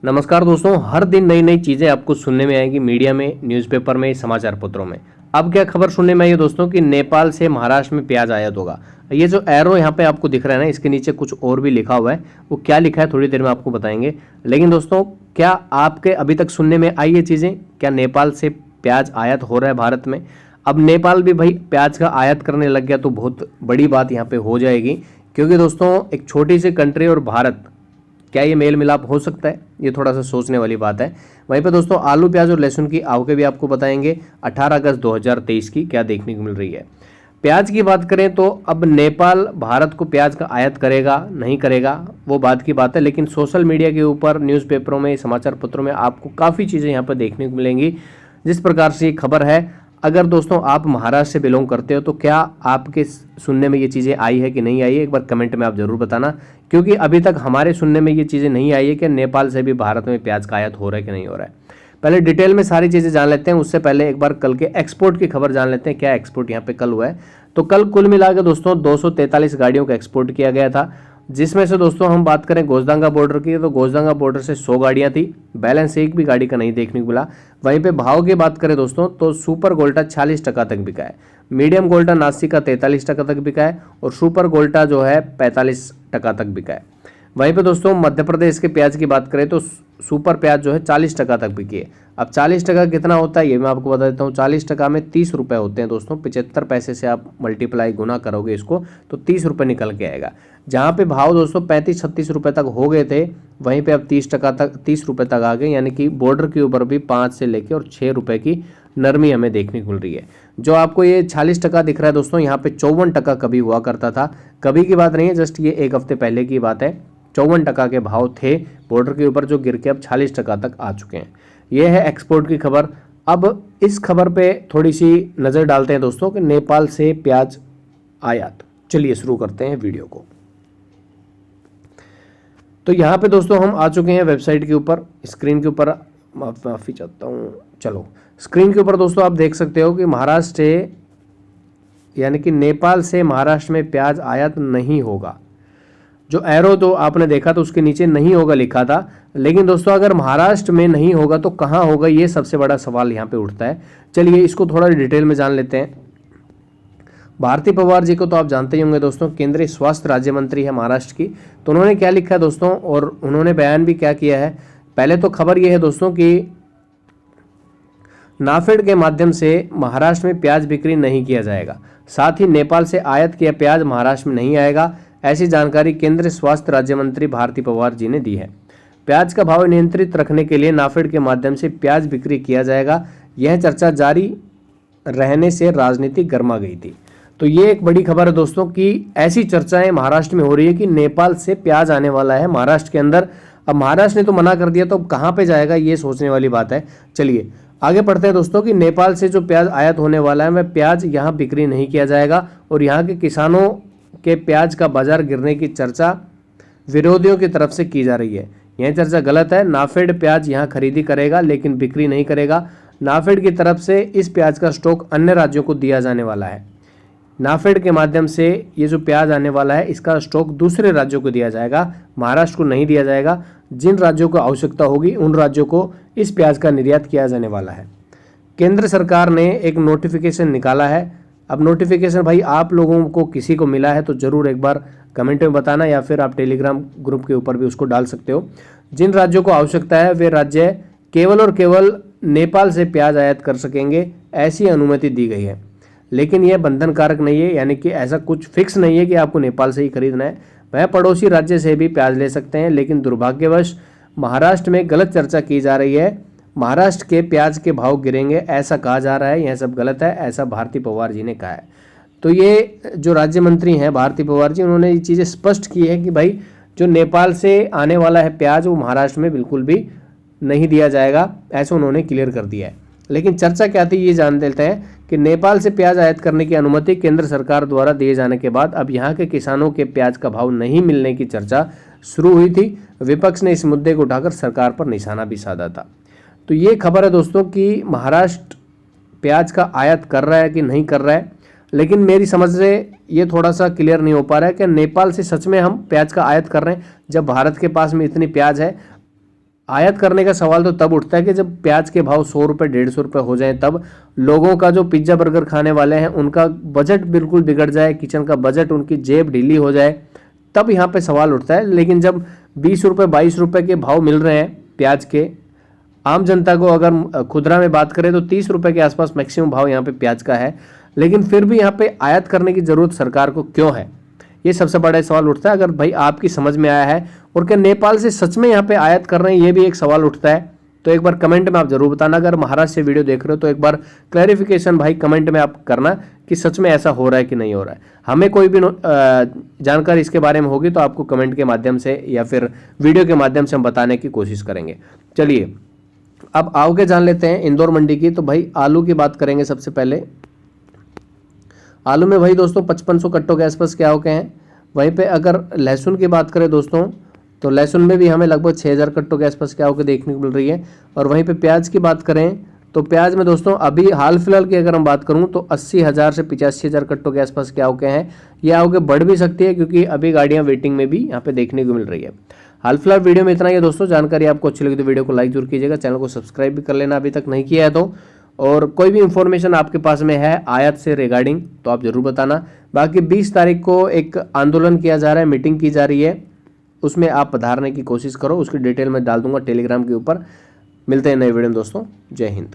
नमस्कार दोस्तों, हर दिन नई नई चीज़ें आपको सुनने में आएंगी मीडिया में, न्यूज़पेपर में, समाचार पत्रों में। अब क्या खबर सुनने में आई है दोस्तों कि नेपाल से महाराष्ट्र में प्याज आयात होगा। ये जो एरो यहाँ पे आपको दिख रहा है ना, इसके नीचे कुछ और भी लिखा हुआ है। वो क्या लिखा है थोड़ी देर में आपको बताएंगे। लेकिन दोस्तों, क्या आपके अभी तक सुनने में आई ये चीज़ें? क्या नेपाल से प्याज आयात हो रहा है भारत में? अब नेपाल भी भाई प्याज का आयात करने लग गया तो बहुत बड़ी बात यहाँ पे हो जाएगी। क्योंकि दोस्तों, एक छोटी सी कंट्री और भारत, क्या ये मेल मिलाप हो सकता है? ये थोड़ा सा सोचने वाली बात है। वहीं पे दोस्तों, आलू प्याज और लहसुन की आवकें भी आपको बताएंगे 18 अगस्त 2023 की क्या देखने को मिल रही है। प्याज की बात करें तो अब नेपाल भारत को प्याज का आयात करेगा नहीं करेगा वो बात की बात है। लेकिन सोशल मीडिया के ऊपर, न्यूज़पेपरों में, समाचार पत्रों में आपको काफ़ी चीज़ें यहाँ पर देखने को मिलेंगी। जिस प्रकार से ये खबर है, अगर दोस्तों आप महाराष्ट्र से बिलोंग करते हो तो क्या आपके सुनने में ये चीज़ें आई है कि नहीं आई है, एक बार कमेंट में आप ज़रूर बताना। क्योंकि अभी तक हमारे सुनने में ये चीज़ें नहीं आई है कि नेपाल से भी भारत में प्याज का आयात हो रहा है कि नहीं हो रहा है। पहले डिटेल में सारी चीज़ें जान लेते हैं। उससे पहले एक बार कल के एक्सपोर्ट की खबर जान लेते हैं, क्या एक्सपोर्ट यहाँ पे कल हुआ है। तो कल कुल मिला के दोस्तों 243 गाड़ियों का एक्सपोर्ट किया गया था। जिसमें से दोस्तों हम बात करें गोजदांगा बॉर्डर की, तो गोजदांगा बॉर्डर से 100 गाड़ियां थी। बैलेंस एक भी गाड़ी का नहीं देखने को मिला। वहीं पे भाव की बात करें दोस्तों, तो सुपर गोल्टा 40% तक बिका है, मीडियम गोल्टा नासिक का 43% तक बिका है और सुपर गोल्टा जो है 45% तक बिका है। वहीं पे दोस्तों मध्य प्रदेश के प्याज की बात करें तो सुपर प्याज जो है 40% तक बिकी है। अब 40% कितना होता है ये मैं आपको बता देता हूँ। 40% में 30 रुपये होते हैं दोस्तों। 75 पैसे से आप मल्टीप्लाई गुना करोगे इसको तो 30 रुपये निकल के आएगा। जहाँ पे भाव दोस्तों 35-36 रुपये तक हो गए थे, वहीं पे अब 30 रुपये तक आ गए। यानी कि बॉर्डर के ऊपर भी 5 से लेके और 6 रुपये की नरमी हमें देखने को मिल रही है। जो आपको ये 40% दिख रहा है दोस्तों, यहाँ पे 54% कभी हुआ करता था। कभी की बात नहीं है, जस्ट ये एक हफ्ते पहले की बात है। 54% के भाव थे बॉर्डर के ऊपर, जो गिर के अब 40% तक आ चुके हैं। यह है एक्सपोर्ट की खबर। अब इस खबर पे थोड़ी सी नज़र डालते हैं दोस्तों कि नेपाल से प्याज आयात। चलिए शुरू करते हैं वीडियो को। तो यहाँ पे दोस्तों हम आ चुके हैं वेबसाइट के ऊपर। स्क्रीन के ऊपर माफ़ी चाहता हूँ, चलो स्क्रीन के ऊपर दोस्तों आप देख सकते हो कि महाराष्ट्र से, यानी कि नेपाल से महाराष्ट्र में प्याज आयात नहीं होगा। जो एरो तो आपने देखा तो उसके नीचे नहीं होगा लिखा था। लेकिन दोस्तों अगर महाराष्ट्र में नहीं होगा तो कहाँ होगा, ये सबसे बड़ा सवाल यहाँ पे उठता है। चलिए इसको थोड़ा डिटेल में जान लेते हैं। भारती पवार जी को तो आप जानते ही होंगे दोस्तों, केंद्रीय स्वास्थ्य राज्य मंत्री है महाराष्ट्र की। तो उन्होंने क्या लिखा है दोस्तों, और उन्होंने बयान भी क्या किया है। पहले तो खबर यह है दोस्तों कि नाफेड के माध्यम से महाराष्ट्र में प्याज बिक्री नहीं किया जाएगा। साथ ही नेपाल से आयात किया प्याज महाराष्ट्र में नहीं आएगा। ऐसी जानकारी केंद्रीय स्वास्थ्य राज्य मंत्री भारती पवार जी ने दी है। प्याज का भाव नियंत्रित रखने के लिए नाफेड के माध्यम से प्याज बिक्री किया जाएगा। यह चर्चा जारी रहने से राजनीति गर्मा गई थी। तो ये एक बड़ी खबर है दोस्तों कि ऐसी चर्चाएं महाराष्ट्र में हो रही है कि नेपाल से प्याज आने वाला है महाराष्ट्र के अंदर। अब महाराष्ट्र ने तो मना कर दिया, तो अब कहाँ पे जाएगा ये सोचने वाली बात है। चलिए आगे पढ़ते हैं दोस्तों कि नेपाल से जो प्याज आयात होने वाला है वह प्याज यहाँ बिक्री नहीं किया जाएगा। और यहाँ के किसानों के प्याज का बाजार गिरने की चर्चा विरोधियों की तरफ से की जा रही है। यह चर्चा गलत है। नाफेड प्याज यहाँ खरीदी करेगा लेकिन बिक्री नहीं करेगा। नाफेड की तरफ से इस प्याज का स्टॉक अन्य राज्यों को दिया जाने वाला है। नाफेड के माध्यम से ये जो प्याज आने वाला है इसका स्टॉक दूसरे राज्यों को दिया जाएगा, महाराष्ट्र को नहीं दिया जाएगा। जिन राज्यों को आवश्यकता होगी उन राज्यों को इस प्याज का निर्यात किया जाने वाला है। केंद्र सरकार ने एक नोटिफिकेशन निकाला है। अब नोटिफिकेशन भाई आप लोगों को किसी को मिला है तो ज़रूर एक बार कमेंट में बताना, या फिर आप टेलीग्राम ग्रुप के ऊपर भी उसको डाल सकते हो। जिन राज्यों को आवश्यकता है वे राज्य केवल और केवल नेपाल से प्याज आयात कर सकेंगे, ऐसी अनुमति दी गई है। लेकिन यह बंधनकारक नहीं है, यानी कि ऐसा कुछ फिक्स नहीं है कि आपको नेपाल से ही खरीदना है। वह पड़ोसी राज्य से भी प्याज ले सकते हैं। लेकिन दुर्भाग्यवश महाराष्ट्र में गलत चर्चा की जा रही है। महाराष्ट्र के प्याज के भाव गिरेंगे ऐसा कहा जा रहा है, यह सब गलत है, ऐसा भारती पवार जी ने कहा है। तो ये जो राज्य मंत्री हैं भारती पवार जी, उन्होंने ये चीज़ें स्पष्ट की है कि भाई जो नेपाल से आने वाला है प्याज वो महाराष्ट्र में बिल्कुल भी नहीं दिया जाएगा, ऐसा उन्होंने क्लियर कर दिया है। लेकिन चर्चा क्या थी ये जान लेते हैं कि नेपाल से प्याज आयात करने की अनुमति केंद्र सरकार द्वारा दिए जाने के बाद अब यहाँ के किसानों के प्याज का भाव नहीं मिलने की चर्चा शुरू हुई थी। विपक्ष ने इस मुद्दे को उठाकर सरकार पर निशाना भी साधा था। तो ये खबर है दोस्तों कि महाराष्ट्र प्याज का आयात कर रहा है कि नहीं कर रहा है। लेकिन मेरी समझ से ये थोड़ा सा क्लियर नहीं हो पा रहा है कि नेपाल से सच में हम प्याज का आयात कर रहे हैं, जब भारत के पास में इतनी प्याज है। आयात करने का सवाल तो तब उठता है कि जब प्याज के भाव 100 रुपये 150 रुपये हो जाएं, तब लोगों का जो पिज्ज़ा बर्गर खाने वाले हैं उनका बजट बिल्कुल बिगड़ जाए, किचन का बजट, उनकी जेब ढीली हो जाए, तब यहाँ पे सवाल उठता है। लेकिन जब 20 रुपये 22 रुपये के भाव मिल रहे हैं प्याज के, आम जनता को अगर खुदरा में बात करें तो 30 रुपये के आसपास मैक्सिमम भाव यहाँ पे प्याज का है, लेकिन फिर भी यहाँ पे आयात करने की ज़रूरत सरकार को क्यों है, ये सबसे बड़ा सवाल उठता है। अगर भाई आपकी समझ में आया है और क्या नेपाल से सच में यहाँ पे आयात कर रहे हैं, ये भी एक सवाल उठता है, तो एक बार कमेंट में आप जरूर बताना। अगर महाराष्ट्र से वीडियो देख रहे हो तो एक बार क्लैरिफिकेशन भाई कमेंट में आप करना कि सच में ऐसा हो रहा है कि नहीं हो रहा है। हमें कोई भी जानकारी इसके बारे में होगी तो आपको कमेंट के माध्यम से या फिर वीडियो के माध्यम से हम बताने की कोशिश करेंगे। चलिए अब आगे जान लेते हैं इंदौर मंडी की। तो भाई आलू की बात करेंगे सबसे पहले। आलू में भाई दोस्तों 5500 कट्टों के आसपास क्या हो गए हैं। वहीं पे अगर लहसुन की बात करें दोस्तों तो लहसुन में भी हमें लगभग 6000 कट्टों के आसपास क्या होकर देखने को मिल रही है। और वहीं पे प्याज की बात करें तो प्याज में दोस्तों अभी हाल फिलहाल की अगर हम बात करूं तो 80,000 से 85,000 कट्टों के आसपास क्या हो गए हैं। ये आगे बढ़ भी सकती है क्योंकि अभी गाड़ियां वेटिंग में भी यहाँ पे देखने को मिल रही है। हाल फिलहाल वीडियो में इतना ही है दोस्तों। जानकारी आपको अच्छी लगी तो वीडियो को लाइक जरूर कीजिएगा, चैनल को सब्सक्राइब भी कर लेना अभी तक नहीं किया है तो। और कोई भी इंफॉर्मेशन आपके पास में है आयात से रिगार्डिंग तो आप जरूर बताना। बाकी 20 तारीख को एक आंदोलन किया जा रहा है, मीटिंग की जा रही है, उसमें आप पधारने की कोशिश करो। उसकी डिटेल मैं डाल दूंगा टेलीग्राम के ऊपर। मिलते हैं नए वीडियो में दोस्तों। जय हिंद।